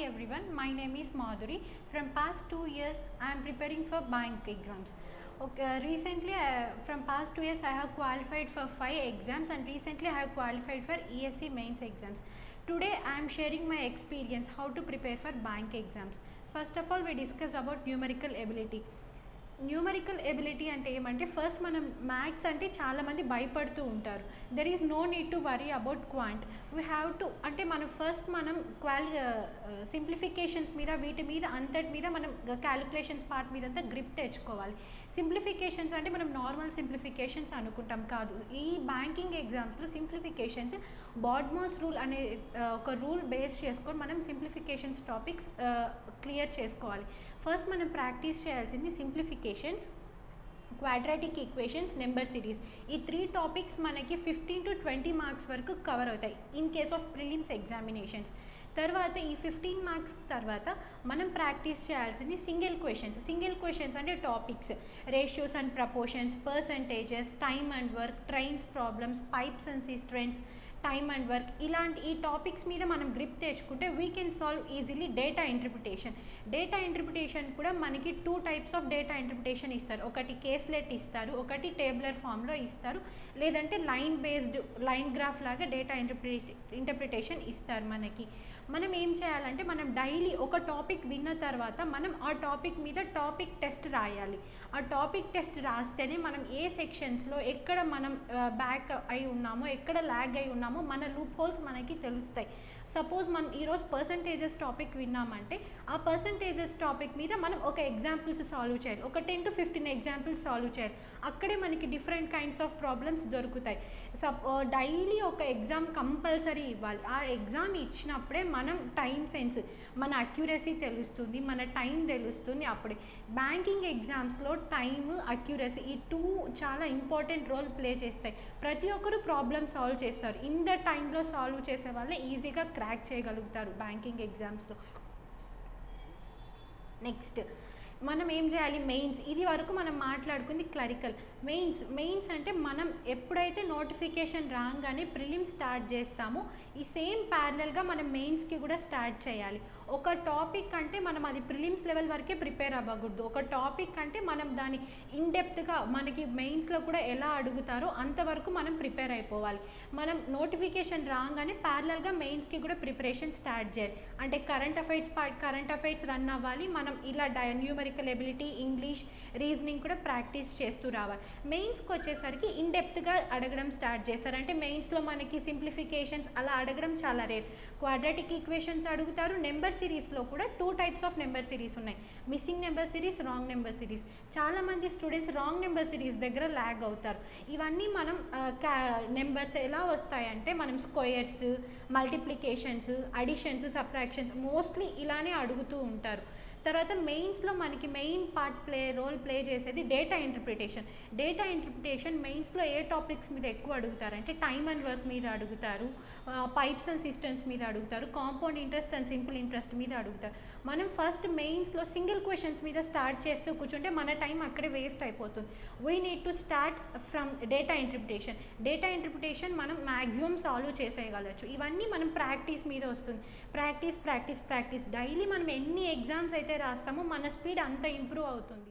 everyone, my name is Madhuri. From past 2 years, I am preparing for bank exams. Okay, recently, from past 2 years, I have qualified for 5 exams, and recently I have qualified for ESC mains exams. Today, I am sharing my experience how to prepare for bank exams. First of all, we discuss about numerical ability. Numerical ability అంటే ఏమంటే first మనం maths అంటే చాలామంది భయపడుతూ ఉంటారు. There is no need to worry about quant. We have to అంటే మనం simplifications మీద వీటి మీద అంతటి మీద మనం క్యాలిక్యులేషన్స్ పార్ట్ మీద అంతా గ్రిప్ తెచ్చుకోవాలి. సింప్లిఫికేషన్స్ అంటే మనం నార్మల్ సింప్లిఫికేషన్స్ అనుకుంటాం కాదు. ఈ బ్యాంకింగ్ ఎగ్జామ్స్లో సింప్లిఫికేషన్స్ బాడ్మోస్ రూల్ అనే ఒక రూల్ బేస్ చేసుకొని మనం సింప్లిఫికేషన్స్ టాపిక్స్ క్లియర్ చేసుకోవాలి. ఫస్ట్ మనం ప్రాక్టీస్ చేయాల్సింది simplifications, quadratic equations, number series. ఈ 3 టాపిక్స్ మనకి 15 to 20 మార్క్స్ వరకు కవర్ అవుతాయి in case of prelims examinations. తర్వాత ఈ 15 మార్క్స్ తర్వాత మనం ప్రాక్టీస్ చేయాల్సింది సింగిల్ క్వశ్చన్స్ అంటే topics ratios and proportions, percentages, time and work, trains problems, pipes and cisterns, time and work, ఇలాంటి ఈ టాపిక్స్ మీద మనం గ్రిప్ తెచ్చుకుంటే we can solve easily data interpretation కూడా మనకి 2 టైప్స్ ఆఫ్ డేటా ఇంటర్ప్రిటేషన్ ఇస్తారు. ఒకటి కేస్లెట్ ఇస్తారు, ఒకటి టేబులర్ ఫామ్లో ఇస్తారు, లేదంటే లైన్ గ్రాఫ్ లాగా డేటా ఇంటర్ప్రిటేషన్ ఇస్తారు. మనం ఏం చేయాలంటే మనం డైలీ ఒక టాపిక్ విన్న తర్వాత మనం ఆ టాపిక్ మీద టాపిక్ టెస్ట్ రాయాలి. ఆ టాపిక్ టెస్ట్ రాస్తేనే మనం ఏ సెక్షన్స్లో ఎక్కడ మనం బ్యాక్ అయి ఉన్నామో, ఎక్కడ ల్యాగ్ అయి ఉన్నామో మన లూప్ హోల్స్ మనకి తెలుస్తాయి. సపోజ్ మనం ఈరోజు పర్సంటేజెస్ టాపిక్ విన్నామంటే ఆ పర్సంటేజెస్ టాపిక్ మీద మనం ఒక ఎగ్జాంపుల్స్ సాల్వ్ చేయాలి, ఒక 10 to 15 ఎగ్జాంపుల్స్ సాల్వ్ చేయాలి. అక్కడే మనకి డిఫరెంట్ కైండ్స్ ఆఫ్ ప్రాబ్లమ్స్ దొరుకుతాయి. డైలీ ఒక ఎగ్జామ్ కంపల్సరీ ఇవ్వాలి. ఆ ఎగ్జామ్ ఇచ్చినప్పుడే మనం టైం సెన్స్, మన అక్యురసీ తెలుస్తుంది, మన టైం తెలుస్తుంది. అప్పుడే బ్యాంకింగ్ ఎగ్జామ్స్లో టైమ్, అక్యురసీ ఈ 2 చాలా ఇంపార్టెంట్ రోల్ ప్లే చేస్తాయి. ప్రతి ఒక్కరు ప్రాబ్లమ్ సాల్వ్ చేస్తారు. ఇన్ ద టైంలో సాల్వ్ చేసే వాళ్ళే ఈజీగా క్రాక్ చేయగలుగుతారు బ్యాంకింగ్ ఎగ్జామ్స్లో. నెక్స్ట్ మనం ఏం చేయాలి, మెయిన్స్. ఇది వరకు మనం మాట్లాడుకుంది క్లరికల్. మెయిన్స్ అంటే మనం ఎప్పుడైతే నోటిఫికేషన్ రాగానే ప్రిలిమ్స్ స్టార్ట్ చేస్తామో ఈ సేమ్ ప్యారలల్గా మనం మెయిన్స్కి కూడా స్టార్ట్ చేయాలి. ఒక టాపిక్ అంటే మనం అది ప్రిలిమ్స్ లెవెల్ వరకే ప్రిపేర్ అవ్వకూడదు. ఒక టాపిక్ అంటే మనం దాని ఇన్డెప్త్గా మనకి మెయిన్స్లో కూడా ఎలా అడుగుతారో అంతవరకు మనం ప్రిపేర్ అయిపోవాలి. మనం నోటిఫికేషన్ రాగానే ప్యారలల్గా మెయిన్స్కి కూడా ప్రిపరేషన్ స్టార్ట్ చేయాలి. అంటే కరెంట్ అఫైర్స్ రన్ అవ్వాలి. మనం ఇలా న్యూమరికల్ ఎబిలిటీ, ఇంగ్లీష్, రీజనింగ్ కూడా ప్రాక్టీస్ చేస్తూ రావాలి. మెయిన్స్కి వచ్చేసరికి ఇన్డెప్త్గా అడగడం స్టార్ట్ చేస్తారు. అంటే మెయిన్స్లో మనకి సింప్లిఫికేషన్స్ అలా అడగడం చాలా రేర్. క్వాడ్రాటిక్ ఈక్వేషన్స్ అడుగుతారు. నెంబర్ సిరీస్లో కూడా 2 టైప్స్ ఆఫ్ నెంబర్ సిరీస్ ఉన్నాయి, missing number series, wrong number series. చాలామంది స్టూడెంట్స్ రాంగ్ నెంబర్ సిరీస్ దగ్గర ల్యాగ్ అవుతారు. ఇవన్నీ మనం నెంబర్స్ ఎలా వస్తాయంటే మనం squares, multiplications, additions, subtractions mostly ఇలానే అడుగుతూ ఉంటారు. తర్వాత మెయిన్స్లో మనకి మెయిన్ రోల్ ప్లే చేసేది డేటా ఇంటర్ప్రిటేషన్. మెయిన్స్లో ఏ టాపిక్స్ మీద ఎక్కువ అడుగుతారంటే టైమ్ అండ్ వర్క్ మీద అడుగుతారు, పైప్స్ అండ్ సిస్టమ్స్ మీద అడుగుతారు, compound interest and simple interest మీద అడుగుతారు. మనం ఫస్ట్ మెయిన్స్లో సింగిల్ క్వశ్చన్స్ మీద స్టార్ట్ చేస్తూ కూర్చుంటే మన టైం అక్కడే వేస్ట్ అయిపోతుంది. We need to start from data interpretation మనం మ్యాక్సిమం సాల్వ్ చేసేయగలచ్చు. ఇవన్నీ మనం ప్రాక్టీస్ మీద వస్తుంది. ప్రాక్టీస్ డైలీ మనం ఎన్ని ఎగ్జామ్స్ అయితే రాస్తామో మన స్పీడ్ అంత ఇంప్రూవ్ అవుతుంది.